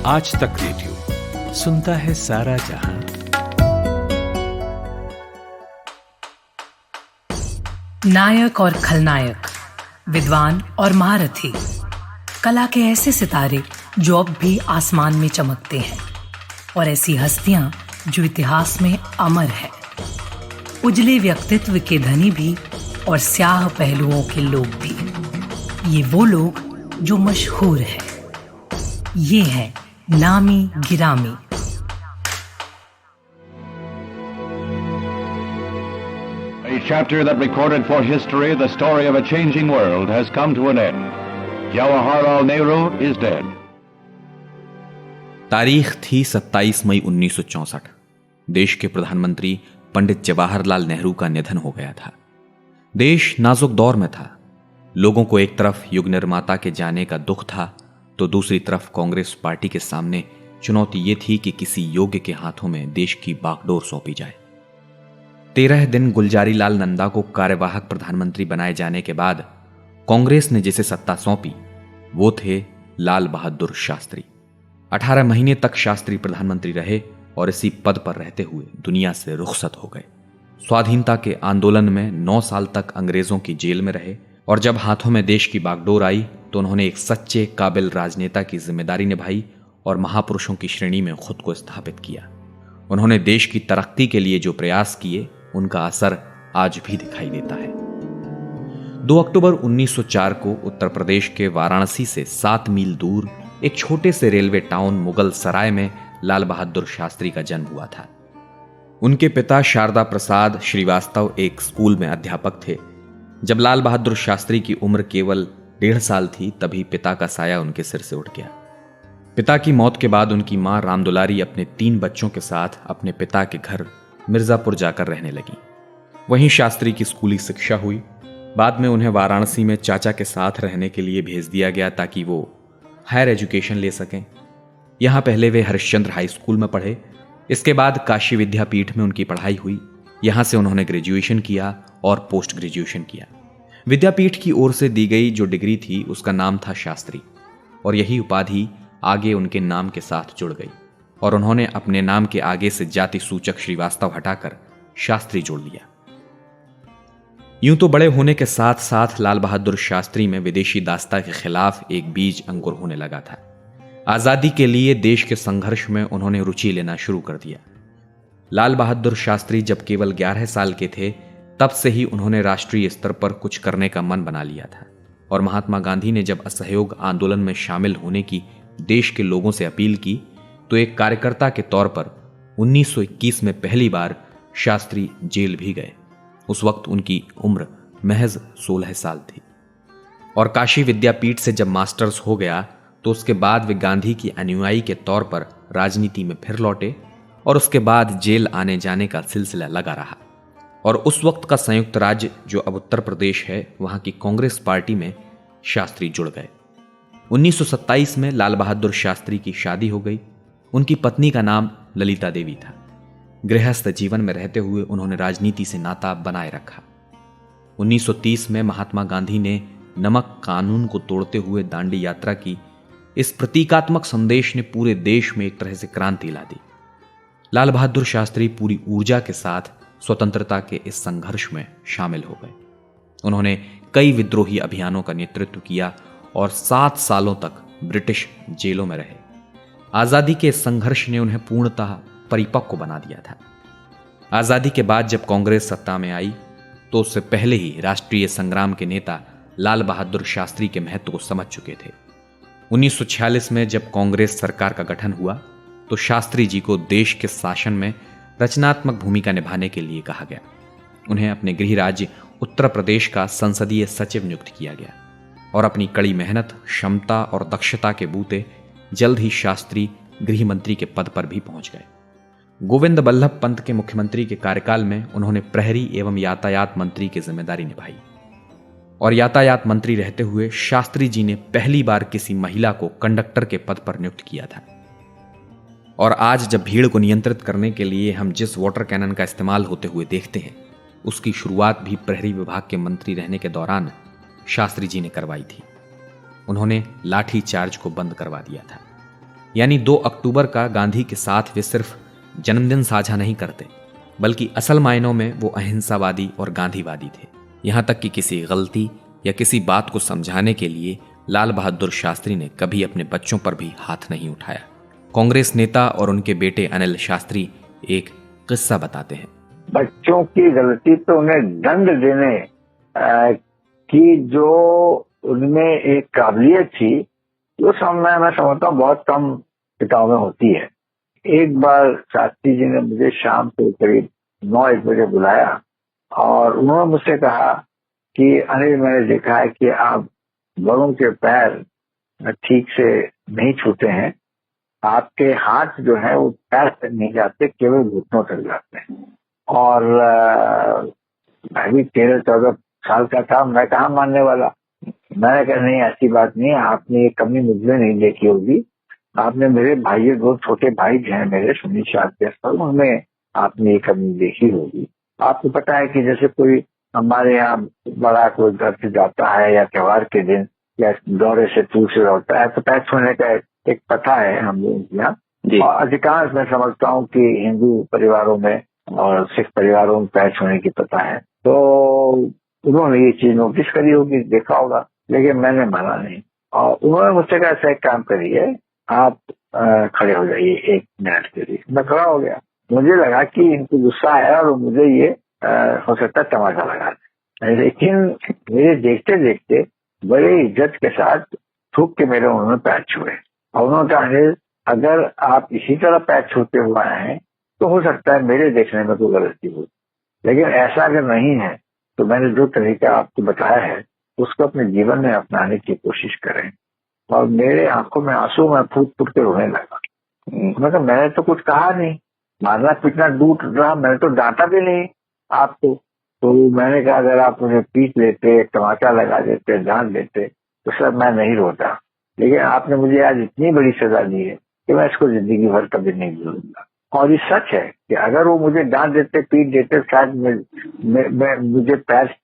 आज तक रेडियो सुनता है सारा जहां। नायक और खलनायक, विद्वान और महारथी, कला के ऐसे सितारे जो अब भी आसमान में चमकते हैं, और ऐसी हस्तियां जो इतिहास में अमर है। उजले व्यक्तित्व के धनी भी और स्याह पहलुओं के लोग भी। ये वो लोग जो मशहूर हैं। ये है नामी गिरामी। A chapter that recorded for history the story of a changing world has come to an end. Jawaharlal Nehru is dead. तारीख थी 27 मई 1964। देश के प्रधानमंत्री पंडित जवाहरलाल नेहरू का निधन हो गया था। देश नाजुक दौर में था। लोगों को एक तरफ युग निर्माता के जाने का दुख था, तो दूसरी तरफ कांग्रेस पार्टी के सामने चुनौती ये थी कि किसी योग्य के हाथों में देश की बागडोर सौंपी जाए। 13 दिन गुलजारी लाल नंदा को कार्यवाहक प्रधानमंत्री बनाए जाने के बाद कांग्रेस ने जिसे सत्ता सौंपी वो थे लाल बहादुर शास्त्री। 18 महीने तक शास्त्री प्रधानमंत्री रहे और इसी पद पर रहते हुए दुनिया से रुखसत हो गए। स्वाधीनता के आंदोलन में 9 साल तक अंग्रेजों की जेल में रहे, और जब हाथों में देश की बागडोर आई तो उन्होंने एक सच्चे काबिल राजनेता की जिम्मेदारी निभाई और महापुरुषों की श्रेणी में खुद को स्थापित किया। उन्होंने देश की तरक्की के लिए जो प्रयास किए उनका असर आज भी दिखाई देता है। 2 अक्टूबर 1904 को उत्तर प्रदेश के वाराणसी से 7 मील दूर एक छोटे से रेलवे टाउन मुगल सराय में लाल बहादुर शास्त्री का जन्म हुआ था। उनके पिता शारदा प्रसाद श्रीवास्तव एक स्कूल में अध्यापक थे। जब लाल बहादुर शास्त्री की उम्र केवल 1.5 साल थी तभी पिता का साया उनके सिर से उठ गया। पिता की मौत के बाद उनकी मां रामदुलारी अपने 3 बच्चों के साथ अपने पिता के घर मिर्जापुर जाकर रहने लगी। वहीं शास्त्री की स्कूली शिक्षा हुई। बाद में उन्हें वाराणसी में चाचा के साथ रहने के लिए भेज दिया गया ताकि वो हायर एजुकेशन ले सकें। यहां पहले वे हरिश्चंद्र हाई स्कूल में पढ़े। इसके बाद काशी विद्यापीठ में उनकी पढ़ाई हुई। यहां से उन्होंने ग्रेजुएशन किया और पोस्ट ग्रेजुएशन किया। विद्यापीठ की ओर से दी गई जो डिग्री थी उसका नाम था शास्त्री, और यही उपाधि आगे उनके नाम के साथ जुड़ गई, और उन्होंने अपने नाम के आगे से जाति सूचक श्रीवास्तव हटाकर शास्त्री जोड़ लिया। यूं तो बड़े होने के साथ साथ लाल बहादुर शास्त्री में विदेशी दास्ता के खिलाफ एक बीज अंकुर होने लगा था। आजादी के लिए देश के संघर्ष में उन्होंने रुचि लेना शुरू कर दिया। लाल बहादुर शास्त्री जब केवल 11 साल के थे तब से ही उन्होंने राष्ट्रीय स्तर पर कुछ करने का मन बना लिया था, और महात्मा गांधी ने जब असहयोग आंदोलन में शामिल होने की देश के लोगों से अपील की तो एक कार्यकर्ता के तौर पर 1921 में पहली बार शास्त्री जेल भी गए। उस वक्त उनकी उम्र महज 16 साल थी, और काशी विद्यापीठ से जब मास्टर्स हो गया तो उसके बाद वे गांधी की अनुयायी के तौर पर राजनीति में फिर लौटे, और उसके बाद जेल आने जाने का सिलसिला लगा रहा। और उस वक्त का संयुक्त राज्य जो अब उत्तर प्रदेश है, वहां की कांग्रेस पार्टी में शास्त्री जुड़ गए। 1927 में लाल बहादुर शास्त्री की शादी हो गई। उनकी पत्नी का नाम ललिता देवी था। गृहस्थ जीवन में रहते हुए उन्होंने राजनीति से नाता बनाए रखा। 1930 में महात्मा गांधी ने नमक कानून को तोड़ते हुए दांडी यात्रा की। इस प्रतीकात्मक संदेश ने पूरे देश में एक तरह से क्रांति ला दी। लाल बहादुर शास्त्री पूरी ऊर्जा के साथ स्वतंत्रता के इस संघर्ष में शामिल हो गए। उन्होंने कई विद्रोही अभियानों का नेतृत्व किया और 7 सालों तक ब्रिटिश जेलों में रहे। आजादी के संघर्ष ने उन्हें पूर्णतः परिपक्व बना दिया था। आजादी के बाद जब कांग्रेस सत्ता में आई तो उससे पहले ही राष्ट्रीय संग्राम के नेता लाल बहादुर शास्त्री के महत्व को समझ चुके थे। 1946 में जब कांग्रेस सरकार का गठन हुआ तो शास्त्री जी को देश के शासन में रचनात्मक भूमिका निभाने के लिए कहा गया। उन्हें अपने गृह राज्य उत्तर प्रदेश का संसदीय सचिव नियुक्त किया गया, और अपनी कड़ी मेहनत, क्षमता और दक्षता के बूते जल्द ही शास्त्री गृह मंत्री के पद पर भी पहुंच गए। गोविंद बल्लभ पंत के मुख्यमंत्री के कार्यकाल में उन्होंने प्रहरी एवं यातायात मंत्री की जिम्मेदारी निभाई, और यातायात मंत्री रहते हुए शास्त्री जी ने पहली बार किसी महिला को कंडक्टर के पद पर नियुक्त किया था। और आज जब भीड़ को नियंत्रित करने के लिए हम जिस वाटर कैनन का इस्तेमाल होते हुए देखते हैं, उसकी शुरुआत भी प्रहरी विभाग के मंत्री रहने के दौरान शास्त्री जी ने करवाई थी। उन्होंने लाठी चार्ज को बंद करवा दिया था। यानी 2 अक्टूबर का गांधी के साथ वे सिर्फ जन्मदिन साझा नहीं करते, बल्कि असल मायनों में वो अहिंसावादी और गांधीवादी थे। यहां तक कि किसी गलती या किसी बात को समझाने के लिए लाल बहादुर शास्त्री ने कभी अपने बच्चों पर भी हाथ नहीं उठाया। कांग्रेस नेता और उनके बेटे अनिल शास्त्री एक किस्सा बताते हैं। बच्चों की गलती तो उन्हें दंड देने की जो उनमें एक काबिलियत थी, वो समय मैं समझता हूँ बहुत कम पिताओं में होती है। एक बार शास्त्री जी ने मुझे शाम को करीब 9-1 बजे बुलाया और उन्होंने मुझसे कहा कि अनिल, मैंने देखा है कि आप बड़ों के पैर ठीक से नहीं छूते हैं, आपके हाथ जो है वो पैर तक नहीं जाते, केवल घुटनों तक जाते हैं। और मैं भी 13-14 साल का था, मैं कहाँ मानने वाला। मैंने कहा नहीं, ऐसी बात नहीं है, आपने ये कमी मुझमें नहीं देखी होगी, आपने मेरे भाई 2 छोटे भाई हैं मेरे, सुनील शास्त्री, उनमें आपने ये कमी देखी होगी। आपको पता है कि जैसे कोई हमारे यहाँ बड़ा कोई घर से जाता है या त्योहार के दिन या दौरे से टूर से लौटता है तो पैर छूने का एक प्रथा है हम लोग यहाँ। और अधिकांश मैं समझता हूँ कि हिंदू परिवारों में और सिख परिवारों में पैर छूने की प्रथा है। तो उन्होंने ये चीज नोटिस करी होगी, देखा होगा, लेकिन मैंने माना नहीं। और उन्होंने मुझसे कहा ऐसा एक काम करिए, आप खड़े हो जाइए 1 मिनट के लिए। मैं खड़ा हो गया। मुझे लगा कि इनको गुस्सा है और मुझे ये हो सकता है तमाशा लगा दे, लेकिन मेरे देखते देखते बड़े इज्जत के साथ थूक के मेरे उन्होंने पैर छुए और उन्होंने कहा, अनिल, अगर आप इसी तरह पैर छूते हुए हैं तो हो सकता है मेरे देखने में कोई गलती हो, लेकिन ऐसा अगर नहीं है तो मैंने जो तरीका आपको बताया है उसको अपने जीवन में अपनाने की कोशिश करें। और मेरे आंखों में आंसू, मैं फूट फूट के रोने लगा। मतलब मैंने तो कुछ कहा नहीं, मारना पीटना दूर रहा, मैंने तो डांटा भी नहीं आपको। तो मैंने कहा अगर आप मुझे पीट लेते, टमाटर लगा देते, डांट देते तो सर मैं नहीं रोता, लेकिन आपने मुझे आज इतनी बड़ी सजा दी है कि मैं इसको जिंदगी भर कभी नहीं भूलूंगा। और ये सच है कि अगर वो मुझे डांट देते, पीट देते, शायद मुझे पैर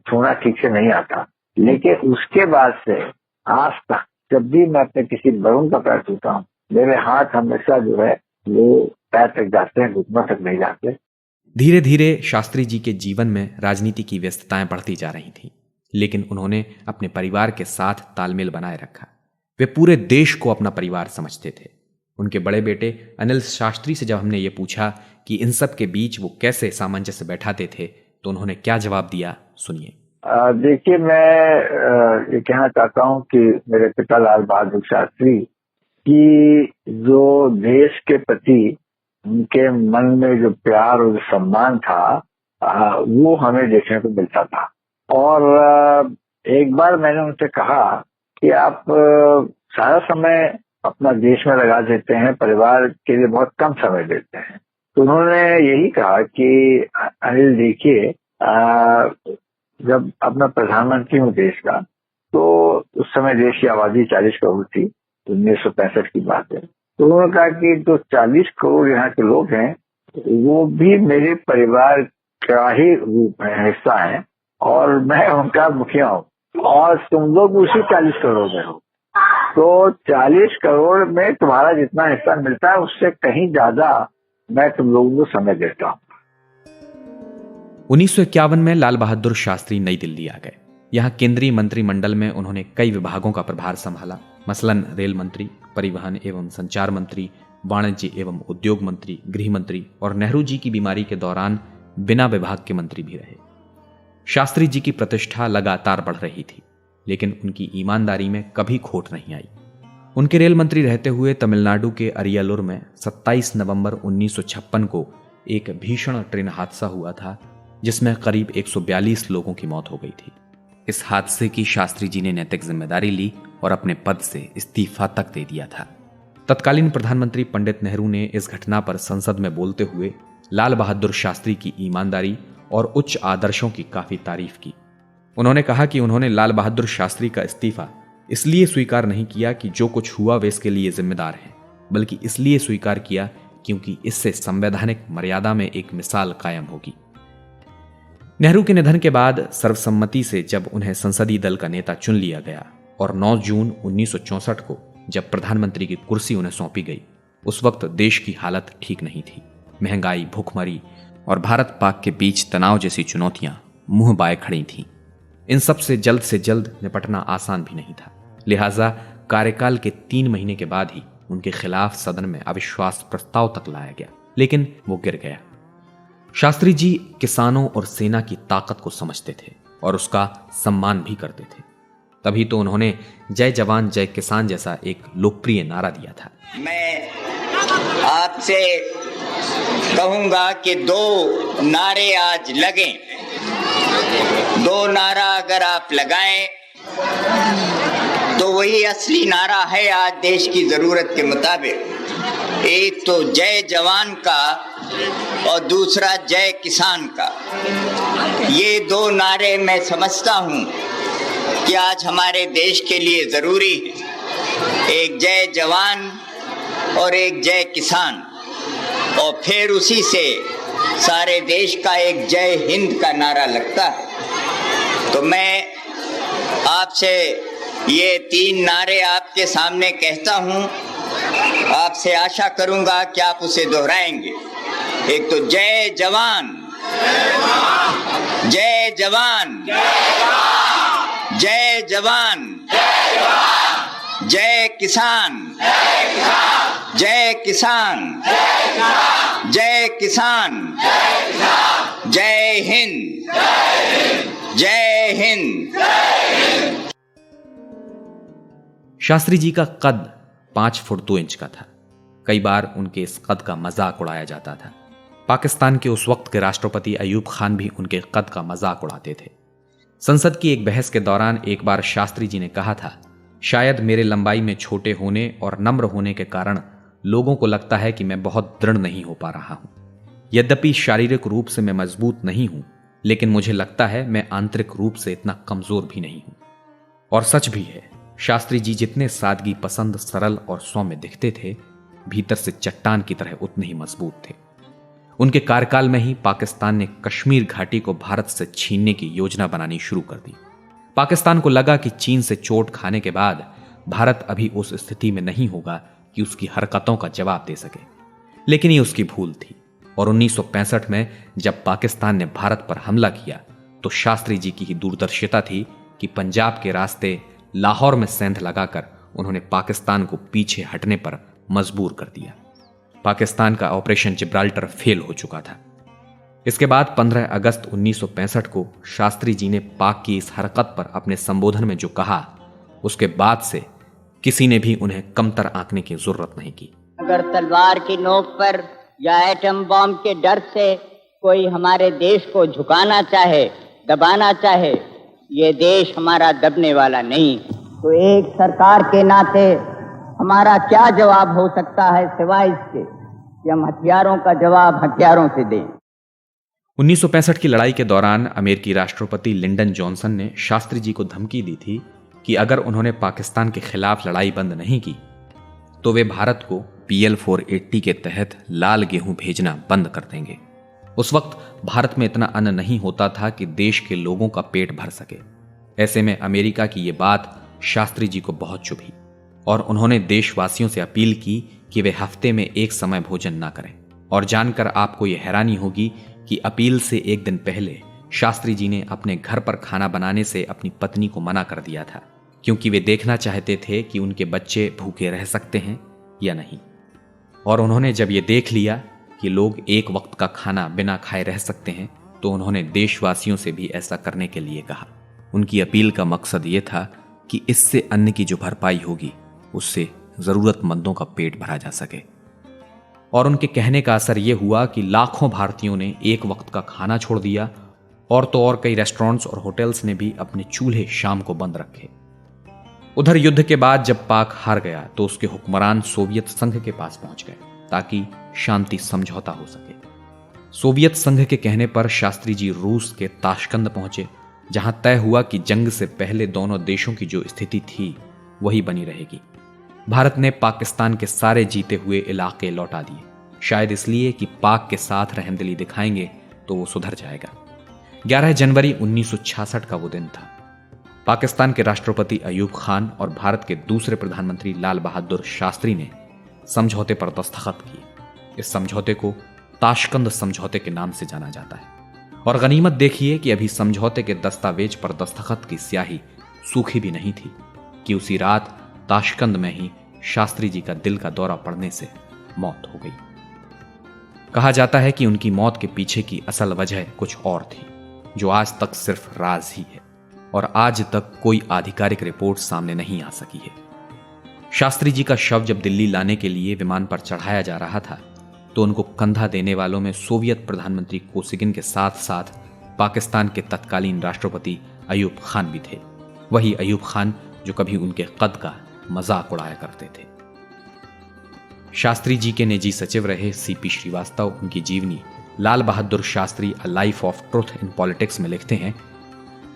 छूना ठीक से नहीं आता, लेकिन उसके बाद से आज तक जब भी मैं अपने किसी बड़ों का पैर छूता हूँ, मेरे हाथ हमेशा जो है वो पैर तक जाते हैं, घुटनों तक नहीं जाते। धीरे धीरे शास्त्री जी के जीवन में राजनीति की व्यस्तताएं बढ़ती जा रही थीं, लेकिन उन्होंने अपने परिवार के साथ तालमेल बनाए रखा। वे पूरे देश को अपना परिवार समझते थे। उनके बड़े बेटे अनिल शास्त्री से जब हमने ये पूछा कि इन सब के बीच वो कैसे सामंजस्य बैठाते थे तो उन्होंने क्या जवाब दिया, सुनिए। देखिए, मैं ये कहना चाहता हूँ कि मेरे पिता लाल बहादुर शास्त्री की जो देश के प्रति उनके मन में जो प्यार और सम्मान था वो हमें देखने को मिलता था। और एक बार मैंने उनसे कहा कि आप सारा समय अपना देश में लगा देते हैं, परिवार के लिए बहुत कम समय देते हैं। तो उन्होंने यही कहा कि अनिल, देखिए, जब अपना प्रधानमंत्री हूँ देश का, तो उस समय देश की आबादी 40 करोड़ थी, 1965 की बात है। तो उन्होंने कहा कि जो 40 करोड़ यहाँ के लोग हैं वो भी मेरे परिवार का ही रूप है, हिस्सा है, और मैं उनका मुखिया हूँ और तुम लोग उसी 40 करोड़ में हो। तो 40 करोड़ में तुम्हारा जितना हिस्सा मिलता है उससे कहीं ज्यादा मैं तुम लोगों को समय देता हूँ। 1951 में लाल बहादुर शास्त्री नई दिल्ली आ गए। यहाँ केंद्रीय मंत्रिमंडल में उन्होंने कई विभागों का प्रभार संभाला, मसलन रेल मंत्री, परिवहन एवं संचार मंत्री, वाणिज्य एवं उद्योग मंत्री, गृह मंत्री और नेहरू जी की बीमारी के दौरान बिना विभाग के मंत्री भी रहे। शास्त्री जी की प्रतिष्ठा लगातार बढ़ रही थी, लेकिन उनकी ईमानदारी में कभी खोट नहीं आई। उनके रेल मंत्री रहते हुए तमिलनाडु के अरियालुर में 27 नवंबर 1956 को एक भीषण ट्रेन हादसा हुआ था, जिसमें करीब 142 लोगों की मौत हो गई थी। इस हादसे की शास्त्री जी ने नैतिक जिम्मेदारी ली और अपने पद से इस्तीफा तक दे दिया था। तत्कालीन प्रधानमंत्री पंडित नेहरू ने इस घटना पर संसद में बोलते हुए लाल बहादुर शास्त्री की ईमानदारी और उच्च आदर्शों की काफी तारीफ की। उन्होंने कहा कि उन्होंने लाल बहादुर शास्त्री का इस्तीफा इसलिए स्वीकार नहीं किया कि जो कुछ हुआ वे इसके लिए जिम्मेदार हैं, बल्कि इसलिए स्वीकार किया क्योंकि इससे संवैधानिक मर्यादा में एक मिसाल कायम होगी। नेहरू के निधन के बाद सर्वसम्मति से जब उन्हें संसदीय दल का नेता चुन लिया गया और 9 जून 1964 को जब प्रधानमंत्री की कुर्सी उन्हें सौंपी गई उस वक्त देश की हालत ठीक नहीं थी। महंगाई, भूखमरी और भारत पाक के बीच तनाव जैसी चुनौतियां मुंह बाए खड़ी थीं। इन सब से जल्द निपटना आसान भी नहीं था। लिहाजा कार्यकाल के 3 महीने के बाद ही उनके खिलाफ सदन में अविश्वास प्रस्ताव तक लाया गया, लेकिन वो गिर गया। शास्त्री जी किसानों और सेना की ताकत को समझते थे और उसका सम्मान भी करते थे। तभी तो उन्होंने जय जवान जय किसान जैसा एक लोकप्रिय नारा दिया था। मैं आपसे कहूंगा कि 2 नारे आज लगें। 2 नारा अगर आप लगाएं तो वही असली नारा है आज देश की जरूरत के मुताबिक। एक तो जय जवान का और दूसरा जय किसान का। ये 2 नारे मैं समझता हूं कि आज हमारे देश के लिए जरूरी है। एक जय जवान और एक जय किसान, और फिर उसी से सारे देश का एक जय हिंद का नारा लगता है। तो मैं आपसे ये 3 नारे आपके सामने कहता हूं, आपसे आशा करूंगा कि आप उसे दोहराएंगे। एक तो जय जवान, जय जवान, जय जवान, जय किसान, जय किसान, जय किसान, जय हिंद, जय हिंद। शास्त्री जी का कद 5 फुट 2 इंच का था। कई बार उनके इस कद का मजाक उड़ाया जाता था। पाकिस्तान के उस वक्त के राष्ट्रपति अयूब खान भी उनके कद का मजाक उड़ाते थे। संसद की एक बहस के दौरान एक बार शास्त्री जी ने कहा था, शायद मेरे लंबाई में छोटे होने और नम्र होने के कारण लोगों को लगता है कि मैं बहुत दृढ़ नहीं हो पा रहा हूं। यद्यपि शारीरिक रूप से मैं मजबूत नहीं हूं, लेकिन मुझे लगता है मैं आंतरिक रूप से इतना कमजोर भी नहीं हूं। और सच भी है, शास्त्री जी जितने सादगी पसंद, सरल और सौम्य दिखते थे, भीतर से चट्टान की तरह उतने ही मजबूत थे। उनके कार्यकाल में ही पाकिस्तान ने कश्मीर घाटी को भारत से छीनने की योजना बनानी शुरू कर दी। पाकिस्तान को लगा कि चीन से चोट खाने के बाद भारत अभी उस स्थिति में नहीं होगा कि उसकी हरकतों का जवाब दे सके, लेकिन ये उसकी भूल थी। और 1965 में जब पाकिस्तान ने भारत पर हमला किया तो शास्त्री जी की ही दूरदर्शिता थी कि पंजाब के रास्ते लाहौर में सेंध लगाकर उन्होंने पाकिस्तान को पीछे हटने पर मजबूर कर दिया। पाकिस्तान का ऑपरेशन जिब्राल्टर फेल हो चुका था। इसके बाद 15 अगस्त 1965 को शास्त्री जी ने पाक की इस हरकत पर अपने संबोधन में जो कहा, उसके बाद से किसी ने भी उन्हें कमतर आंकने की जरूरत नहीं की। अगर तलवार की नोक पर या एटम बम के डर से कोई हमारे देश को झुकाना चाहे, दबाना चाहे, ये देश हमारा दबने वाला नहीं। तो एक सरकार के नाते हमारा क्या जवाब हो सकता है सिवाय इसके कि हम हथियारों का जवाब हथियारों से दें। 1965 की लड़ाई के दौरान अमेरिकी राष्ट्रपति लिंडन जॉनसन ने शास्त्री जी को धमकी दी थी कि अगर उन्होंने पाकिस्तान के खिलाफ लड़ाई बंद नहीं की तो वे भारत को PL 480 के तहत लाल गेहूं भेजना बंद कर देंगे। उस वक्त भारत में इतना अन्न नहीं होता था कि देश के लोगों का पेट भर सके। ऐसे में अमेरिका की ये बात शास्त्री जी को बहुत चुभी और उन्होंने देशवासियों से अपील की कि वे हफ्ते में एक समय भोजन ना करें। और जानकर आपको ये हैरानी होगी कि अपील से एक दिन पहले शास्त्री जी ने अपने घर पर खाना बनाने से अपनी पत्नी को मना कर दिया था, क्योंकि वे देखना चाहते थे कि उनके बच्चे भूखे रह सकते हैं या नहीं। और उन्होंने जब ये देख लिया कि लोग एक वक्त का खाना बिना खाए रह सकते हैं तो उन्होंने देशवासियों से भी ऐसा करने के लिए कहा। उनकी अपील का मकसद ये था कि इससे अन्न की जो भरपाई होगी उससे जरूरतमंदों का पेट भरा जा सके। और उनके कहने का असर यह हुआ कि लाखों भारतीयों ने एक वक्त का खाना छोड़ दिया और तो और कई रेस्टोरेंट्स और होटल्स ने भी अपने चूल्हे शाम को बंद रखे। उधर युद्ध के बाद जब पाक हार गया तो उसके हुक्मरान सोवियत संघ के पास पहुंच गए ताकि शांति समझौता हो सके। सोवियत संघ के कहने पर शास्त्री जी रूस के ताशकंद पहुंचे, जहां तय हुआ कि जंग से पहले दोनों देशों की जो स्थिति थी वही बनी रहेगी। भारत ने पाकिस्तान के सारे जीते हुए इलाके लौटा दिए, शायद इसलिए कि पाक के साथ रहमदिली दिखाएंगे तो वो सुधर जाएगा। 11 जनवरी 1966 का वो दिन था। पाकिस्तान के राष्ट्रपति अयूब खान और भारत के दूसरे प्रधानमंत्री लाल बहादुर शास्त्री ने समझौते पर दस्तखत किए। इस समझौते को ताशकंद समझौते के नाम से जाना जाता है। और गनीमत देखिए कि अभी समझौते के दस्तावेज पर दस्तखत की स्याही सूखी भी नहीं थी कि उसी रात ताशकंद में ही शास्त्री जी का दिल का दौरा पड़ने से मौत हो गई। कहा जाता है कि उनकी मौत के पीछे की असल वजह कुछ और थी, जो आज तक सिर्फ राज ही है और आज तक कोई आधिकारिक रिपोर्ट सामने नहीं आ सकी है। शास्त्री जी का शव जब दिल्ली लाने के लिए विमान पर चढ़ाया जा रहा था तो उनको कंधा देने वालों में सोवियत प्रधानमंत्री कोसिगिन के साथ साथ पाकिस्तान के तत्कालीन राष्ट्रपति अयूब खान भी थे। वही अयूब खान जो कभी उनके कद का मजाक उड़ाया करते थे। शास्त्री जी के निजी सचिव रहे सीपी श्रीवास्तव उनकी जीवनी Lal Bahadur Shastri a life of truth in politics में लिखते हैं,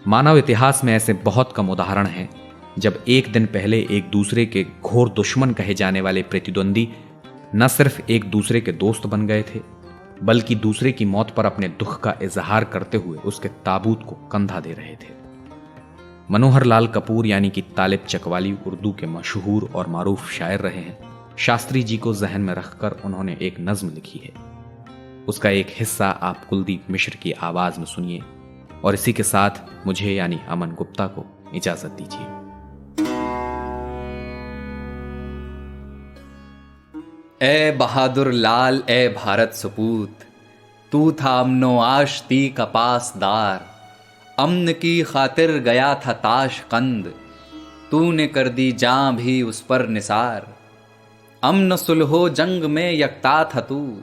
मानव इतिहास में ऐसे बहुत कम उदाहरण हैं जब एक दिन पहले एक दूसरे के घोर दुश्मन कहे जाने वाले प्रतिद्वंदी न सिर्फ एक दूसरे के दोस्त बन गए थे, बल्कि दूसरे की मौत पर अपने दुख का इजहार करते हुए उसके ताबूत को कंधा दे रहे थे। मनोहर लाल कपूर यानी कि तालिब चकवाली उर्दू के मशहूर और मारूफ शायर रहे हैं। शास्त्री जी को जहन में रखकर उन्होंने एक नज्म लिखी है। उसका एक हिस्सा आप कुलदीप मिश्र की आवाज में सुनिए और इसी के साथ मुझे यानी अमन गुप्ता को इजाजत दीजिए। ए बहादुर लाल ए भारत सपूत, तू था अमनो आश्ती का पासदार, अमन की खातिर गया था ताशकंद, तूने कर दी जां भी उस पर निसार। अमन सुलहो जंग में यकता था तू,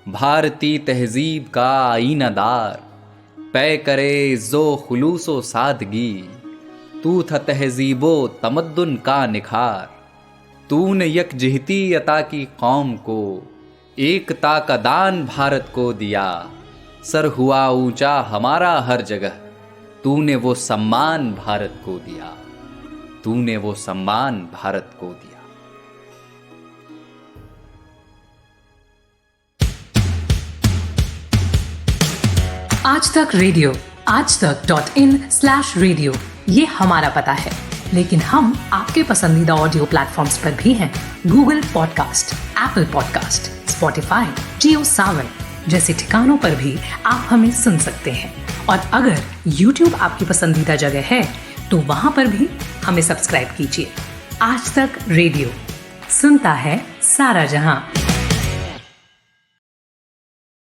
भारतीय तहजीब का आईनादार, पे करे इज्जो खुलूसो सादगी, तू था तहजीबो तमद्दुन का निखार। तूने यकजहती अता की कौम को, एकता का दान भारत को दिया, सर हुआ ऊंचा हमारा हर जगह, तूने वो सम्मान भारत को दिया, तूने वो सम्मान भारत को दिया। आज तक रेडियो aajtak.in/radio ये हमारा पता है, लेकिन हम आपके पसंदीदा ऑडियो प्लेटफॉर्म्स पर भी हैं। Google podcast, Apple podcast, Spotify, JioSaavn जैसे ठिकानों पर भी आप हमें सुन सकते हैं। और अगर YouTube आपकी पसंदीदा जगह है तो वहां पर भी हमें सब्सक्राइब कीजिए। आज तक रेडियो सुनता है सारा जहां।